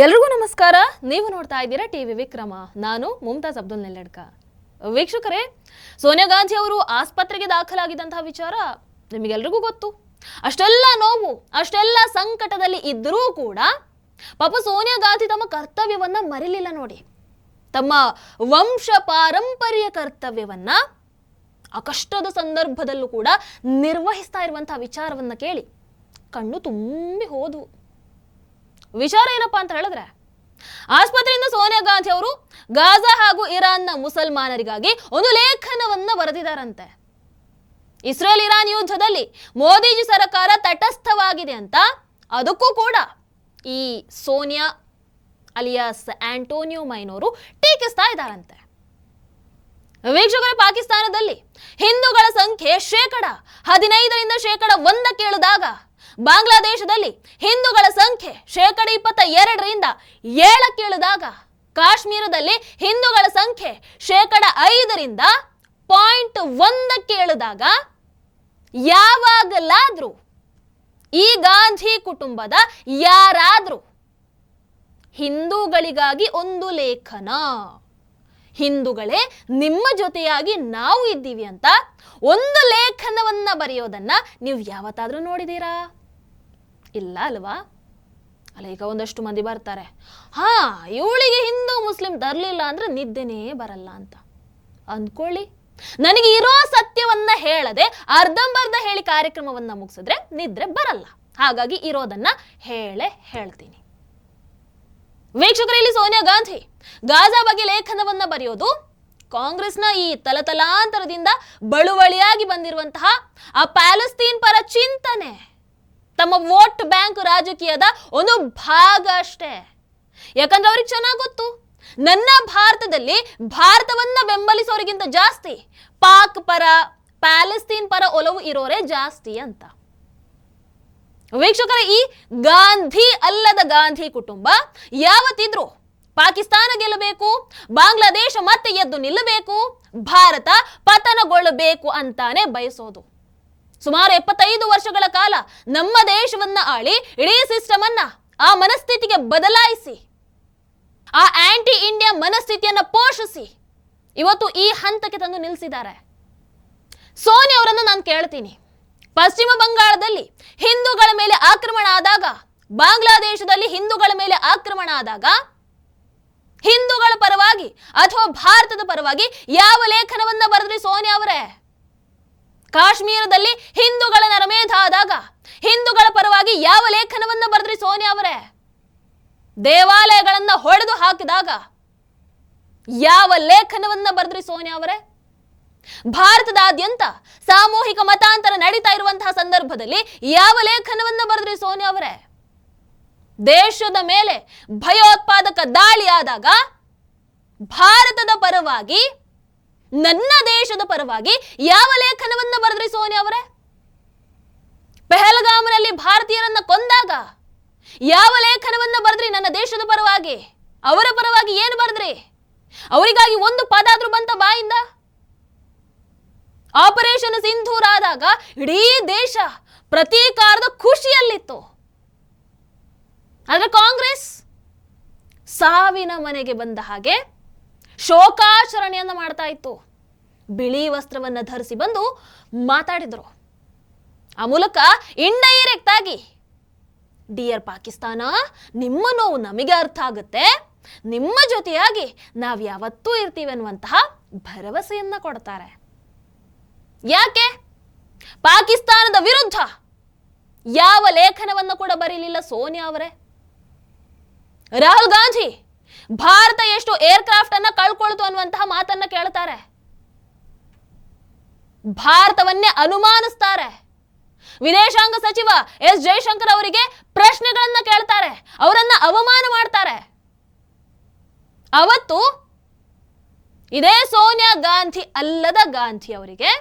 ಎಲ್ರಿಗೂ ನಮಸ್ಕಾರ. ನೀವು ನೋಡ್ತಾ ಇದ್ದೀರಾ ಟಿವಿ ವಿಕ್ರಮ. ನಾನು ಮುಮ್ತಾಜ್ ಅಬ್ದುಲ್ ನೆಲ್ಲಡ್ಕ. ವೀಕ್ಷಕರೇ, ಸೋನಿಯಾ ಗಾಂಧಿ ಅವರು ಆಸ್ಪತ್ರೆಗೆ ದಾಖಲಾಗಿದ್ದಂತಹ ವಿಚಾರ ನಿಮಗೆಲ್ರಿಗೂ ಗೊತ್ತು. ಅಷ್ಟೆಲ್ಲ ನೋವು, ಅಷ್ಟೆಲ್ಲ ಸಂಕಟದಲ್ಲಿ ಇದ್ದರೂ ಕೂಡ ಪಾಪ ಸೋನಿಯಾ ಗಾಂಧಿ ತಮ್ಮ ಕರ್ತವ್ಯವನ್ನ ಮರಿಲಿಲ್ಲ ನೋಡಿ. ತಮ್ಮ ವಂಶ ಪಾರಂಪರ್ಯ ಕರ್ತವ್ಯವನ್ನ ಆ ಕಷ್ಟದ ಸಂದರ್ಭದಲ್ಲೂ ಕೂಡ ನಿರ್ವಹಿಸ್ತಾ ಇರುವಂತಹ ವಿಚಾರವನ್ನ ಕೇಳಿ ಕಣ್ಣು ತುಂಬಿ ಹೋದವು. ವಿಚಾರ ಏನಪ್ಪಾ ಅಂತ ಹೇಳಿದ್ರೆ, ಆಸ್ಪತ್ರೆಯಿಂದ ಸೋನಿಯಾ ಗಾಂಧಿ ಅವರು ಗಾಜಾ ಹಾಗೂ ಇರಾನ್ನ ಮುಸಲ್ಮಾನರಿಗಾಗಿ ಒಂದು ಲೇಖನವನ್ನ ಬರೆದಿದ್ದಾರಂತೆ. ಇಸ್ರೇಲ್ ಇರಾನ್ ಯುದ್ಧದಲ್ಲಿ ಮೋದಿಜಿ ಸರ್ಕಾರ ತಟಸ್ಥವಾಗಿದೆ ಅಂತ ಅದಕ್ಕೂ ಕೂಡ ಈ ಸೋನಿಯಾ ಅಲಿಯಾಸ್ ಆಂಟೋನಿಯೋ ಮೈನೋರು ಟೀಕಿಸ್ತಾ ಇದ್ದಾರಂತೆ. ವೀಕ್ಷಕರ, ಪಾಕಿಸ್ತಾನದಲ್ಲಿ ಹಿಂದೂಗಳ ಸಂಖ್ಯೆ 15% 1% ಇಳಿದಾಗ, ಬಾಂಗ್ಲಾದೇಶದಲ್ಲಿ ಹಿಂದೂಗಳ ಸಂಖ್ಯೆ 22% 7% ಇಳಿದಾಗ, ಕಾಶ್ಮೀರದಲ್ಲಿ ಹಿಂದೂಗಳ ಸಂಖ್ಯೆ 5% 0.1% ಇಳಿದಾಗ, ಯಾವಾಗಲಾದ್ರೂ ಈ ಗಾಂಧಿ ಕುಟುಂಬದ ಯಾರಾದ್ರೂ ಹಿಂದೂಗಳಿಗಾಗಿ ಒಂದು ಲೇಖನ, ಹಿಂದೂಗಳೇ ನಿಮ್ಮ ಜೊತೆಯಾಗಿ ನಾವು ಇದ್ದೀವಿ ಅಂತ ಒಂದು ಲೇಖನವನ್ನ ಬರೆಯೋದನ್ನ ನೀವು ಯಾವತ್ತಾದ್ರೂ ನೋಡಿದೀರಾ? ಇಲ್ಲ ಅಲ್ವಾ? ಅಲ್ಲ, ಈಗ ಒಂದಷ್ಟು ಮಂದಿ ಬರ್ತಾರೆ, ಇವಳಿಗೆ ಹಿಂದೂ ಮುಸ್ಲಿಂ ತರಲಿಲ್ಲ ಅಂದ್ರೆ ನಿದ್ದೆನೇ ಬರಲ್ಲ ಅಂತ ಅಂದ್ಕೊಳ್ಳಿ. ನನಗೆ ಇರೋ ಸತ್ಯವನ್ನ ಹೇಳದೆ ಅರ್ಧಂಬರ್ಧ ಹೇಳಿ ಕಾರ್ಯಕ್ರಮವನ್ನ ಮುಗಿಸಿದ್ರೆ ನಿದ್ರೆ ಬರಲ್ಲ. ಹಾಗಾಗಿ ಇರೋದನ್ನ ಹೇಳ್ತೀನಿ. ವೀಕ್ಷಕರು, ಇಲ್ಲಿ ಸೋನಿಯಾ ಗಾಂಧಿ ಗಾಜಾ ಬಗ್ಗೆ ಲೇಖನವನ್ನ ಬರೆಯೋದು ಕಾಂಗ್ರೆಸ್ನ ಈ ತಲತಲಾಂತರದಿಂದ ಬಳುವಳಿಯಾಗಿ ಬಂದಿರುವಂತಹ ಆ ಪ್ಯಾಲೆಸ್ತೀನ್ ಪರ ಚಿಂತನೆ, ತಮ್ಮ ವೋಟ್ ಬ್ಯಾಂಕ್ ರಾಜಕೀಯದ ಒಂದು ಭಾಗ ಅಷ್ಟೇ. ಯಾಕಂದ್ರೆ ಅವ್ರಿಗೆ ಚೆನ್ನಾಗಿ ಗೊತ್ತು, ನನ್ನ ಭಾರತದಲ್ಲಿ ಭಾರತವನ್ನ ಬೆಂಬಲಿಸೋರಿಗಿಂತ ಜಾಸ್ತಿ ಪಾಕ್ ಪರ, ಪ್ಯಾಲೆಸ್ತೀನ್ ಪರ ಒಲವು ಇರೋರೇ ಜಾಸ್ತಿ ಅಂತ. ವೀಕ್ಷಕರ, ಈ ಗಾಂಧಿ ಅಲ್ಲದ ಗಾಂಧಿ ಕುಟುಂಬ ಯಾವತ್ತಿದ್ರು ಪಾಕಿಸ್ತಾನ ಗೆಲ್ಲಬೇಕು, ಬಾಂಗ್ಲಾದೇಶ ಮತ್ತೆ ಎದ್ದು ನಿಲ್ಲಬೇಕು, ಭಾರತ ಪತನಗೊಳ್ಳಬೇಕು ಅಂತಾನೆ ಬಯಸೋದು. ಸುಮಾರು 75 ವರ್ಷಗಳ ಕಾಲ ನಮ್ಮ ದೇಶವನ್ನ ಆಳಿ ಇಡೀ ಸಿಸ್ಟಮ್ ಅನ್ನ ಆ ಮನಸ್ಥಿತಿಗೆ ಬದಲಾಯಿಸಿ, ಆ ಆಂಟಿ ಇಂಡಿಯಾ ಮನಸ್ಥಿತಿಯನ್ನ ಪೋಷಿಸಿ ಇವತ್ತು ಈ ಹಂತಕ್ಕೆ ತಂದು ನಿಲ್ಲಿಸಿದ್ದಾರೆ. ಸೋನಿಯಾ ಅವರನ್ನು ನಾನು ಕೇಳ್ತೀನಿ, ಪಶ್ಚಿಮ ಬಂಗಾಳದಲ್ಲಿ ಹಿಂದೂಗಳ ಮೇಲೆ ಆಕ್ರಮಣ ಆದಾಗ, ಬಾಂಗ್ಲಾದೇಶದಲ್ಲಿ ಹಿಂದೂಗಳ ಮೇಲೆ ಆಕ್ರಮಣ ಆದಾಗ ಹಿಂದೂಗಳ ಪರವಾಗಿ ಅಥವಾ ಭಾರತದ ಪರವಾಗಿ ಯಾವ ಲೇಖನವನ್ನ ಬರೆದ್ರಿ ಸೋನಿಯಾ ಅವರೇ? ಕಾಶ್ಮೀರದಲ್ಲಿ ಹಿಂದೂಗಳ ನರಮೇಧ ಆದಾಗ ಹಿಂದೂಗಳ ಪರವಾಗಿ ಯಾವ ಲೇಖನವನ್ನ ಬರೆದ್ರಿ ಸೋನಿಯಾ ಅವರೇ? ದೇವಾಲಯಗಳನ್ನ ಹೊಡೆದು ಹಾಕಿದಾಗ ಯಾವ ಲೇಖನವನ್ನ ಬರೆದ್ರಿ ಸೋನಿಯಾ ಅವರೇ? ಭಾರತದಾದ್ಯಂತ ಸಾಮೂಹಿಕ ಮತಾಂತರ ನಡೀತಾ ಇರುವಂತಹ ಸಂದರ್ಭದಲ್ಲಿ ಯಾವ ಲೇಖನವನ್ನ ಬರೆದ್ರಿ ಸೋನಿಯಾ ಅವರೇ? ದೇಶದ ಮೇಲೆ ಭಯೋತ್ಪಾದಕ ದಾಳಿ ಆದಾಗ ಭಾರತದ ಪರವಾಗಿ, ನನ್ನ ದೇಶದ ಪರವಾಗಿ ಯಾವ ಲೇಖನವನ್ನ ಬರೆದ್ರಿ ಸೋನಿಯಾ ಅವರೇ? ಪೆಹಲ್ಗಾಮ್ನಲ್ಲಿ ಭಾರತೀಯರನ್ನ ಕೊಂದಾಗ ಯಾವ ಲೇಖನವನ್ನ ಬರೆದ್ರಿ ನನ್ನ ದೇಶದ ಪರವಾಗಿ? ಅವರ ಪರವಾಗಿ ಏನು ಬರೆದ್ರಿ? ಅವರಿಗಾಗಿ ಒಂದು ಪದ ಆದ್ರೂ ಬಂತ ಬಾಯಿಂದ? ಆಪರೇಷನ್ ಸಿಂಧೂರ್ ಆದಾಗ ಇಡೀ ದೇಶ ಪ್ರತೀಕಾರದ ಖುಷಿಯಲ್ಲಿತ್ತು. ಆದ್ರೆ ಕಾಂಗ್ರೆಸ್ ಸಾವಿನ ಮನೆಗೆ ಬಂದ ಹಾಗೆ ಶೋಕಾಚರಣೆಯನ್ನ ಮಾಡ್ತಾ ಇತ್ತು. ಬಿಳಿ ವಸ್ತ್ರವನ್ನ ಧರಿಸಿ ಬಂದು ಮಾತಾಡಿದ್ರು. ಆ ಮೂಲಕ ಇಂಡೈರೆಕ್ಟ್ ಆಗಿ, ಡಿಯರ್ ಪಾಕಿಸ್ತಾನ, ನಿಮ್ಮ ನೋವು ನಮಗೆ ಅರ್ಥ ಆಗುತ್ತೆ, ನಿಮ್ಮ ಜೊತೆಯಾಗಿ ನಾವ್ ಯಾವತ್ತೂ ಇರ್ತೀವಿ ಅನ್ನುವಂತಹ ಭರವಸೆಯನ್ನ ಕೊಡ್ತಾರೆ. ಯಾಕೆ? ಪಾಕಿಸ್ತಾನದ ವಿರುದ್ಧ ಯಾವ ಲೇಖನವನ್ನ ಕೂಡ ಬರೀಲಿಲ್ಲ ಸೋನಿಯಾ ಅವರೇ. ರಾಹುಲ್ ಗಾಂಧಿ ಭಾರತ ಎಷ್ಟು ಏರ್ಕ್ರಾಫ್ಟ್ ಅನ್ನ ಕಳ್ಕೊಳ್ತು ಅನ್ನುವಂತಹ ಮಾತನ್ನ ಕೇಳ್ತಾರೆ. ಭಾರತವನ್ನೇ ಅನುಮಾನಿಸ್ತಾರೆ. ವಿದೇಶಾಂಗ ಸಚಿವ ಎಸ್ ಜೈಶಂಕರ್ ಅವರಿಗೆ ಪ್ರಶ್ನೆಗಳನ್ನ ಕೇಳ್ತಾರೆ, ಅವರನ್ನ ಅವಮಾನ ಮಾಡ್ತಾರೆ. ಅವತ್ತು ಇದೇ ಸೋನಿಯಾ ಗಾಂಧಿ ಅಲ್ಲದ ಗಾಂಧಿ ಅವರಿಗೆ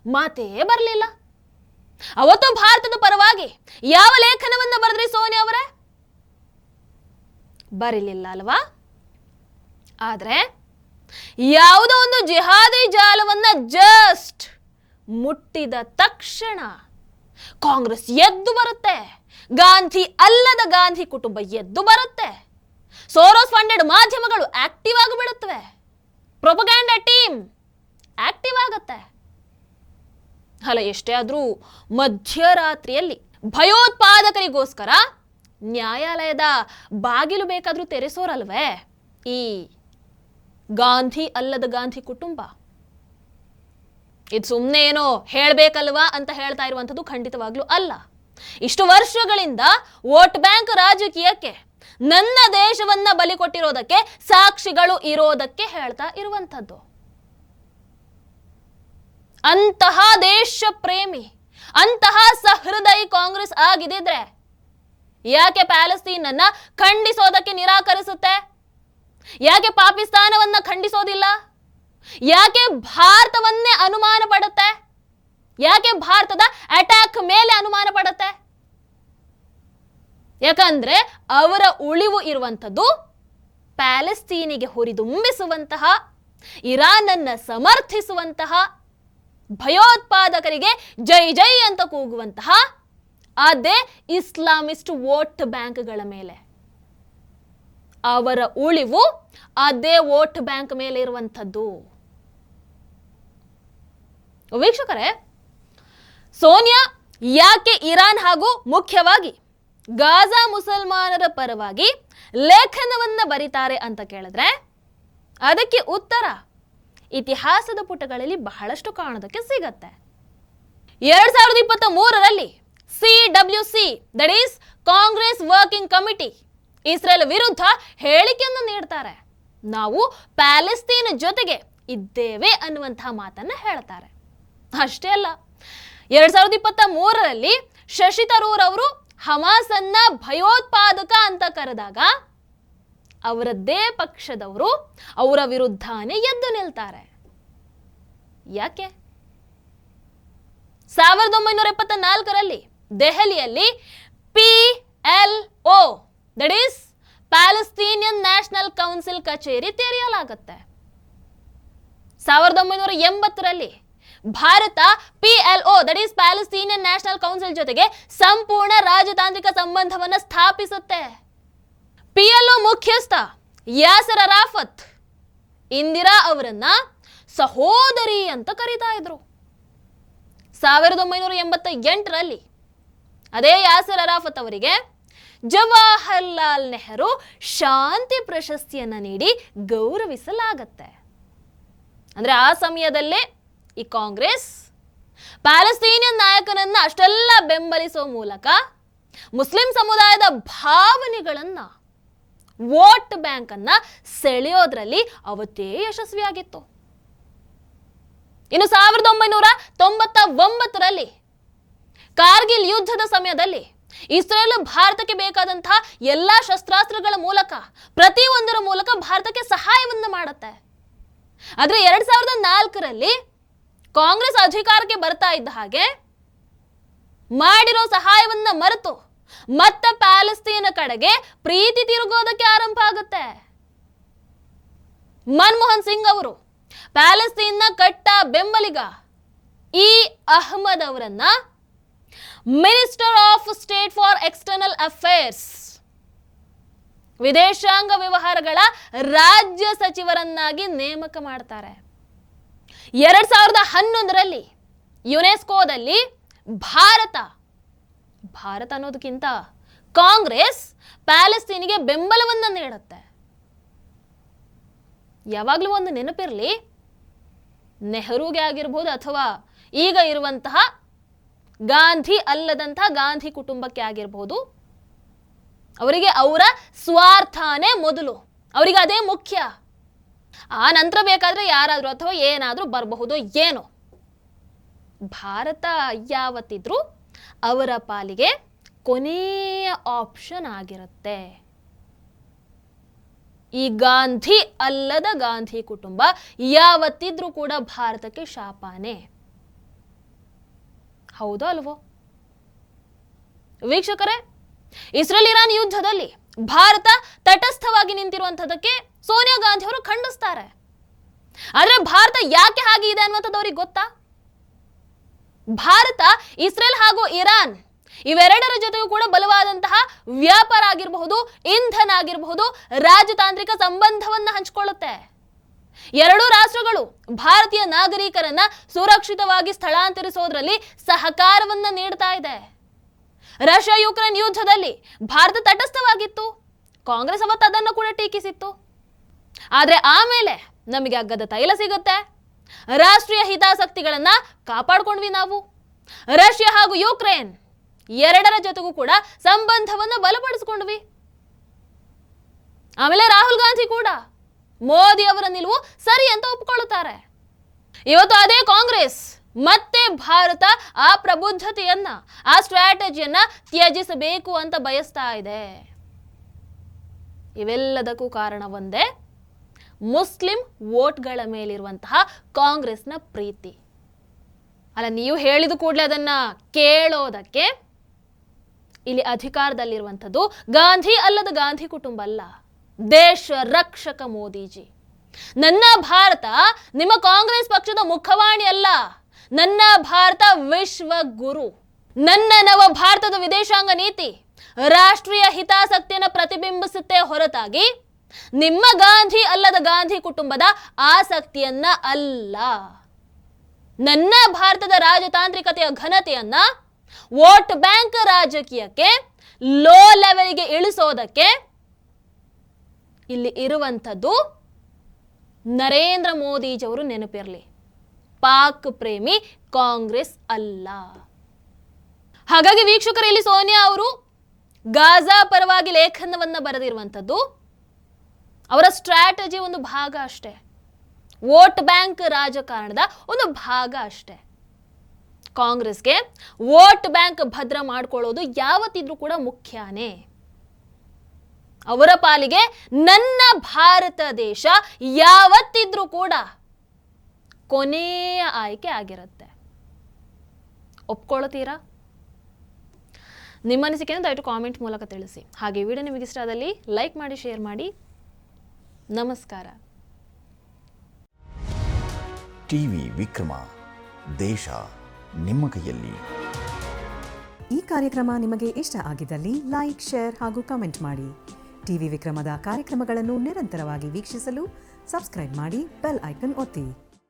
ಮಾತೇ ಬರಲಿಲ್ಲ. ಅವತ್ತು ಭಾರತದ ಪರವಾಗಿ ಯಾವ ಲೇಖನವನ್ನ ಬರೆದ್ರಿ ಸೋನಿಯಾ ಅವರೇ? ಬರಲಿಲ್ಲ ಅಲ್ವಾ? ಆದ್ರೆ ಯಾವುದೋ ಒಂದು ಜಿಹಾದಿ ಜಾಲವನ್ನ ಜಸ್ಟ್ ಮುಟ್ಟಿದ ತಕ್ಷಣ ಕಾಂಗ್ರೆಸ್ ಎದ್ದು ಬರುತ್ತೆ, ಗಾಂಧಿ ಅಲ್ಲದ ಗಾಂಧಿ ಕುಟುಂಬ ಎದ್ದು ಬರುತ್ತೆ. ಸೋರೋಸ್ ಫಂಡೆಡ್ ಮಾಧ್ಯಮಗಳು ಆಕ್ಟಿವ್ ಆಗಿ ಬಿಡುತ್ತವೆ, ಪ್ರೊಪಗ್ಯಾಂಡಾ ಟೀಮ್ ಆಕ್ಟಿವ್ ಆಗತ್ತೆ. ಅಲ್ಲ, ಎಷ್ಟೇ ಆದ್ರೂ ಮಧ್ಯರಾತ್ರಿಯಲ್ಲಿ ಭಯೋತ್ಪಾದಕರಿಗೋಸ್ಕರ ನ್ಯಾಯಾಲಯದ ಬಾಗಿಲು ಬೇಕಾದ್ರೂ ತೆರೆಸೋರಲ್ವೇ ಈ ಗಾಂಧಿ ಅಲ್ಲದ ಗಾಂಧಿ ಕುಟುಂಬ. ಇದು ಸುಮ್ಮನೆ ಏನೋ ಹೇಳ್ಬೇಕಲ್ವಾ ಅಂತ ಹೇಳ್ತಾ ಇರುವಂಥದ್ದು ಖಂಡಿತವಾಗ್ಲೂ ಅಲ್ಲ. ಇಷ್ಟು ವರ್ಷಗಳಿಂದ ವೋಟ್ ಬ್ಯಾಂಕ್ ರಾಜಕೀಯಕ್ಕೆ, ನನ್ನ ದೇಶವನ್ನ ಬಲಿ ಕೊಟ್ಟಿರೋದಕ್ಕೆ ಸಾಕ್ಷಿಗಳು ಇರೋದಕ್ಕೆ ಹೇಳ್ತಾ ಇರುವಂಥದ್ದು. ಅಂತಹ ದೇಶ ಪ್ರೇಮಿ, ಅಂತಹ ಸಹೃದಯಿ ಕಾಂಗ್ರೆಸ್ ಆಗಿದ್ದಿದ್ರೆ ಯಾಕೆ ಪ್ಯಾಲೆಸ್ತೀನ್ ಅನ್ನ ಖಂಡಿಸೋದಕ್ಕೆ ನಿರಾಕರಿಸುತ್ತೆ? ಯಾಕೆ ಪಾಕಿಸ್ತಾನವನ್ನ ಖಂಡಿಸೋದಿಲ್ಲ? ಯಾಕೆ ಭಾರತವನ್ನೇ ಅನುಮಾನ ಪಡುತ್ತೆ? ಯಾಕೆ ಭಾರತದ ಅಟ್ಯಾಕ್ ಮೇಲೆ ಅನುಮಾನ ಪಡುತ್ತೆ? ಯಾಕಂದ್ರೆ ಅವರ ಉಳಿವು ಇರುವಂಥದ್ದು ಪ್ಯಾಲೆಸ್ತೀನಿಗೆ ಹುರಿದುಂಬಿಸುವಂತಹ, ಇರಾನ್ ಅನ್ನ ಸಮರ್ಥಿಸುವಂತಹ, ಭಯೋತ್ಪಾದಕರಿಗೆ ಜೈ ಜೈ ಅಂತ ಕೂಗುವಂತಹ ಅದೇ ಇಸ್ಲಾಮಿಸ್ಟ್ ವೋಟ್ ಬ್ಯಾಂಕ್ಗಳ ಮೇಲೆ. ಅವರ ಉಳಿವು ಅದೇ ವೋಟ್ ಬ್ಯಾಂಕ್ ಮೇಲೆ ಇರುವಂಥದ್ದು. ವೀಕ್ಷಕರೇ, ಸೋನಿಯಾ ಯಾಕೆ ಇರಾನ್ ಹಾಗೂ ಮುಖ್ಯವಾಗಿ ಗಾಜಾ ಮುಸಲ್ಮಾನರ ಪರವಾಗಿ ಲೇಖನವನ್ನ ಬರೀತಾರೆ ಅಂತ ಕೇಳಿದ್ರೆ ಅದಕ್ಕೆ ಉತ್ತರ ಇತಿಹಾಸದ ಪುಟಗಳಲ್ಲಿ ಬಹಳಷ್ಟು ಕಾಣೋದಕ್ಕೆ ಸಿಗತ್ತೆ. 2023ರಲ್ಲಿ CWC, that is Congress working committee, Israel ವಿರುದ್ಧ ಹೇಳಿಕೆಯನ್ನು ನೀಡ್ತಾರೆ. ನಾವು ಪ್ಯಾಲೆಸ್ತೀನ್ ಜೊತೆಗೆ ಇದ್ದೇವೆ ಅನ್ನುವಂತಹ ಮಾತನ್ನ ಹೇಳ್ತಾರೆ. ಅಷ್ಟೇ ಅಲ್ಲ, 2023ರಲ್ಲಿ ಶಶಿ ತರೂರ್ ಅವರು ಹಮಾಸ್ ಅನ್ನ ಭಯೋತ್ಪಾದಕ ಅಂತ ಕರೆದಾಗ ಅವರದ್ದೇ ಪಕ್ಷದವರು ಅವರ ವಿರುದ್ಧನೇ ಎದ್ದು ನಿಲ್ತಾರೆ. ಯಾಕೆ? 1974ರಲ್ಲಿ ದೆಹಲಿಯಲ್ಲಿ PLO, that is Palestinian National Council ಕಚೇರಿ ತೆರೆಯಲಾಗುತ್ತೆ. 1980ರಲ್ಲಿ ಭಾರತ PLO, that is Palestinian National Council ಜೊತೆಗೆ ಸಂಪೂರ್ಣ ರಾಜತಾಂತ್ರಿಕ ಸಂಬಂಧವನ್ನು ಸ್ಥಾಪಿಸುತ್ತೆ. PLO ಮುಖ್ಯಸ್ಥ ಯಾಸರ್ ಅರಾಫತ್ ಇಂದಿರಾ ಅವರನ್ನ ಸಹೋದರಿ ಅಂತ ಕರೀತಾ ಇದ್ರು. 1988ರಲ್ಲಿ ಅದೇ ಯಾಸರ್ ಅರಾಫತ್ ಅವರಿಗೆ ಜವಾಹರ್ಲಾಲ್ ನೆಹರು ಶಾಂತಿ ಪ್ರಶಸ್ತಿಯನ್ನ ನೀಡಿ ಗೌರವಿಸಲಾಗತ್ತೆ. ಅಂದ್ರೆ ಆ ಸಮಯದಲ್ಲೇ ಈ ಕಾಂಗ್ರೆಸ್ ಪ್ಯಾಲೆಸ್ತೀನಿಯನ್ ನಾಯಕನನ್ನ ಅಷ್ಟೆಲ್ಲ ಬೆಂಬಲಿಸುವ ಮೂಲಕ ಮುಸ್ಲಿಂ ಸಮುದಾಯದ ಭಾವನೆಗಳನ್ನ, ವೋಟ್ ಬ್ಯಾಂಕ್ ಅನ್ನ ಸೆಳೆಯೋದ್ರಲ್ಲಿ ಅವತ್ತೇ ಯಶಸ್ವಿಯಾಗಿತ್ತು. ಇನ್ನು 1999ರಲ್ಲಿ ಕಾರ್ಗಿಲ್ ಯುದ್ಧದ ಸಮಯದಲ್ಲಿ ಇಸ್ರೇಲ್ ಭಾರತಕ್ಕೆ ಬೇಕಾದಂತಹ ಎಲ್ಲಾ ಶಸ್ತ್ರಾಸ್ತ್ರಗಳ ಮೂಲಕ, ಪ್ರತಿಯೊಂದರ ಮೂಲಕ ಭಾರತಕ್ಕೆ ಸಹಾಯವನ್ನು ಮಾಡುತ್ತೆ. ಆದ್ರೆ 2004ರಲ್ಲಿ ಕಾಂಗ್ರೆಸ್ ಅಧಿಕಾರಕ್ಕೆ ಬರ್ತಾ ಇದ್ದ ಹಾಗೆ ಮಾಡಿರೋ ಸಹಾಯವನ್ನ ಮರೆತು ಮತ್ತೆ ಪ್ಯಾಲೆಸ್ತೀನ್ ಕಡೆಗೆ ಪ್ರೀತಿ ತಿರುಗೋದಕ್ಕೆ ಆರಂಭ ಆಗುತ್ತೆ. ಮನಮೋಹನ್ ಸಿಂಗ್ ಅವರು ಪ್ಯಾಲೆಸ್ತೀನ್ನ ಕಟ್ಟ ಬೆಂಬಲಿಗ ಇ ಅಹ್ಮದ್ ಅವರನ್ನ minister of state for external affairs, ವಿದೇಶಾಂಗ ವ್ಯವಹಾರಗಳ ರಾಜ್ಯ ಸಚಿವರನ್ನಾಗಿ ನೇಮಕ ಮಾಡ್ತಾರೆ. 2011ರಲ್ಲಿ ಯುನೆಸ್ಕೋದಲ್ಲಿ ಭಾರತ ಅನ್ನೋದಕ್ಕಿಂತ ಕಾಂಗ್ರೆಸ್ ಪ್ಯಾಲೆಸ್ತೀನಿಗೆ ಬೆಂಬಲವನ್ನ ನೀಡುತ್ತೆ. ಯಾವಾಗಲೂ ಒಂದು ನೆನಪಿರಲಿ, ನೆಹರುಗೆ ಆಗಿರ್ಬೋದು ಅಥವಾ ಈಗ ಇರುವಂತಹ ಗಾಂಧಿ ಅಲ್ಲದಂತಹ ಗಾಂಧಿ ಕುಟುಂಬಕ್ಕೆ ಆಗಿರಬಹುದು, ಅವರಿಗೆ ಅವರ ಸ್ವಾರ್ಥನೇ ಮೊದಲು, ಅವರಿಗೆ ಅದೇ ಮುಖ್ಯ. ಆ ನಂತರ ಬೇಕಾದ್ರೆ ಯಾರಾದ್ರೂ ಅಥವಾ ಏನಾದ್ರೂ ಬರಬಹುದು ಏನೋ. ಭಾರತ ಯಾವತ್ತಿದ್ರೂ ಅವರ ಪಾಲಿಗೆ ಕೊನೆಯ ಆಪ್ಷನ್ ಆಗಿರುತ್ತೆ. ಈ ಗಾಂಧಿ ಅಲ್ಲದ ಗಾಂಧಿ ಕುಟುಂಬ ಯಾವತ್ತಿದ್ರೂ ಕೂಡ ಭಾರತಕ್ಕೆ ಶಾಪಾನೆ. ಹೌದೋ ಅಲ್ವೋ? ವೀಕ್ಷಕರೇ, ಇಸ್ರೇಲ್ ಇರಾನ್ ಯುದ್ಧದಲ್ಲಿ ಭಾರತ ತಟಸ್ಥವಾಗಿ ನಿಂತಿರುವಂತದಕ್ಕೆ ಸೋನಿಯಾ ಗಾಂಧಿ ಅವರು ಖಂಡಿಸ್ತಾರೆ. ಆದ್ರೆ ಭಾರತ ಯಾಕೆ ಹಾಗೆ ಇದೆ ಅನ್ನುವಂಥದ್ದು ಅವ್ರಿಗೆ ಗೊತ್ತಾ? ಭಾರತ ಇಸ್ರೇಲ್ ಹಾಗೂ ಇರಾನ್ ಇವೆರಡರ ಜೊತೆಗೂ ಕೂಡ ಬಲವಾದಂತಹ ವ್ಯಾಪಾರ ಆಗಿರಬಹುದು, ಇಂಧನ ಆಗಿರಬಹುದು, ರಾಜತಾಂತ್ರಿಕ ಸಂಬಂಧವನ್ನ ಹಂಚಿಕೊಳ್ಳುತ್ತೆ. ಎರಡೂ ರಾಷ್ಟ್ರಗಳು ಭಾರತೀಯ ನಾಗರಿಕರನ್ನ ಸುರಕ್ಷಿತವಾಗಿ ಸ್ಥಳಾಂತರಿಸೋದ್ರಲ್ಲಿ ಸಹಕಾರವನ್ನ ನೀಡ್ತಾ ಇದೆ. ರಷ್ಯಾ ಯುಕ್ರೇನ್ ಯುದ್ಧದಲ್ಲಿ ಭಾರತ ತಟಸ್ಥವಾಗಿತ್ತು. ಕಾಂಗ್ರೆಸ್ ಅವತ್ತು ಅದನ್ನು ಕೂಡ ಟೀಕಿಸಿತ್ತು. ಆದ್ರೆ ಆಮೇಲೆ ನಮಗೆ ಅಗ್ಗದ ತೈಲ ಸಿಗುತ್ತೆ, ರಾಷ್ಟ್ರೀಯ ಹಿತಾಸಕ್ತಿಗಳನ್ನ ಕಾಪಾಡ್ಕೊಂಡ್ವಿ ನಾವು. ರಷ್ಯಾ ಹಾಗೂ ಯುಕ್ರೇನ್ ಎರಡರ ಜೊತೆಗೂ ಕೂಡ ಸಂಬಂಧವನ್ನು ಬಲಪಡಿಸಿಕೊಂಡ್ವಿ. ಆಮೇಲೆ ರಾಹುಲ್ ಗಾಂಧಿ ಕೂಡ ಮೋದಿ ಅವರ ನಿಲುವು ಸರಿ ಅಂತ ಒಪ್ಪಿಕೊಳ್ಳುತ್ತಾರೆ. ಇವತ್ತು ಅದೇ ಕಾಂಗ್ರೆಸ್ ಮತ್ತೆ ಭಾರತ ಆ ಪ್ರಬುದ್ಧತೆಯನ್ನ, ಆ ಸ್ಟ್ರಾಟಜಿಯನ್ನ ತ್ಯಜಿಸಬೇಕು ಅಂತ ಬಯಸ್ತಾ ಇದೆ. ಇವೆಲ್ಲದಕ್ಕೂ ಕಾರಣ ಒಂದೇ, ಮುಸ್ಲಿಂ ವೋಟ್ಗಳ ಮೇಲಿರುವಂತಹ ಕಾಂಗ್ರೆಸ್ನ ಪ್ರೀತಿ. ಅಲ್ಲ, ನೀವು ಹೇಳಿದ ಕೂಡಲೇ ಅದನ್ನ ಕೇಳೋದಕ್ಕೆ ಇಲ್ಲಿ ಅಧಿಕಾರದಲ್ಲಿರುವಂಥದ್ದು ಗಾಂಧಿ ಅಲ್ಲದ ಗಾಂಧಿ ಕುಟುಂಬ ಅಲ್ಲ, ದೇಶ ರಕ್ಷಕ ಮೋದಿಜಿ. ನನ್ನ ಭಾರತ ನಿಮ್ಮ ಕಾಂಗ್ರೆಸ್ ಪಕ್ಷದ ಮುಖವಾಣಿ ಅಲ್ಲ, ನನ್ನ ಭಾರತ ವಿಶ್ವ ಗುರು. ನನ್ನ ನವ ಭಾರತದ ವಿದೇಶಾಂಗ ನೀತಿ ರಾಷ್ಟ್ರೀಯ ಹಿತಾಸಕ್ತಿಯನ್ನು ಪ್ರತಿಬಿಂಬಿಸುತ್ತೆ ಹೊರತಾಗಿ ನಿಮ್ಮ ಗಾಂಧಿ ಅಲ್ಲದ ಗಾಂಧಿ ಕುಟುಂಬದ ಆಸಕ್ತಿಯನ್ನ ಅಲ್ಲ. ನನ್ನ ಭಾರತದ ರಾಜತಾಂತ್ರಿಕತೆಯ ಘನತೆಯನ್ನ ವೋಟ್ ಬ್ಯಾಂಕ್ ರಾಜಕೀಯಕ್ಕೆ, ಲೋ ಲೆವೆಲ್ಗೆ ಇಳಿಸೋದಕ್ಕೆ ಇಲ್ಲಿ ಇರುವಂಥದ್ದು ನರೇಂದ್ರ ಮೋದಿಜಿಯವರು ನೆನಪಿರಲಿ, ಪಾಕ್ ಪ್ರೇಮಿ ಕಾಂಗ್ರೆಸ್ ಅಲ್ಲ. ಹಾಗಾಗಿ ವೀಕ್ಷಕರು, ಇಲ್ಲಿ ಸೋನಿಯಾ ಅವರು ಗಾಜಾ ಪರವಾಗಿ ಲೇಖನವನ್ನ ಬರೆದಿರುವಂಥದ್ದು ಅವರ ಸ್ಟ್ರಾಟಜಿ ಒಂದು ಭಾಗ ಅಷ್ಟೇ, ವೋಟ್ ಬ್ಯಾಂಕ್ ರಾಜಕಾರಣದ ಒಂದು ಭಾಗ ಅಷ್ಟೇ. ಕಾಂಗ್ರೆಸ್ಗೆ ವೋಟ್ ಬ್ಯಾಂಕ್ ಭದ್ರ ಮಾಡ್ಕೊಳ್ಳೋದು ಯಾವತ್ತಿದ್ರೂ ಕೂಡ ಮುಖ್ಯನೇ. ಅವರ ಪಾಲಿಗೆ ನನ್ನ ಭಾರತ ದೇಶ ಯಾವತ್ತಿದ್ರೂ ಕೂಡ ಕೊನೆಯ ಆಯ್ಕೆ ಆಗಿರುತ್ತೆ. ಒಪ್ಕೊಳ್ತೀರಾ? ನಿಮ್ಮ ಅನಿಸಿಕೆಯನ್ನು ದಯವಿಟ್ಟು ಕಾಮೆಂಟ್ ಮೂಲಕ ತಿಳಿಸಿ. ಹಾಗೆ ವಿಡಿಯೋ ನಿಮಗೆ ಇಷ್ಟ ಆದಲ್ಲಿ ಲೈಕ್ ಮಾಡಿ, ಶೇರ್ ಮಾಡಿ. ನಮಸ್ಕಾರ. ಟಿವಿ ವಿಕ್ರಮ, ದೇಶ ನಿಮ್ಮ ಕೈಯಲ್ಲಿ. ಈ ಕಾರ್ಯಕ್ರಮ ನಿಮಗೆ ಇಷ್ಟ ಆಗಿದ್ದಲ್ಲಿ ಲೈಕ್, ಶೇರ್ ಹಾಗೂ ಕಮೆಂಟ್ ಮಾಡಿ. ಟಿವಿ ವಿಕ್ರಮದ ಕಾರ್ಯಕ್ರಮಗಳನ್ನು ನಿರಂತರವಾಗಿ ವೀಕ್ಷಿಸಲು ಸಬ್ಸ್ಕ್ರೈಬ್ ಮಾಡಿ, ಬೆಲ್ ಐಕನ್ ಒತ್ತಿ.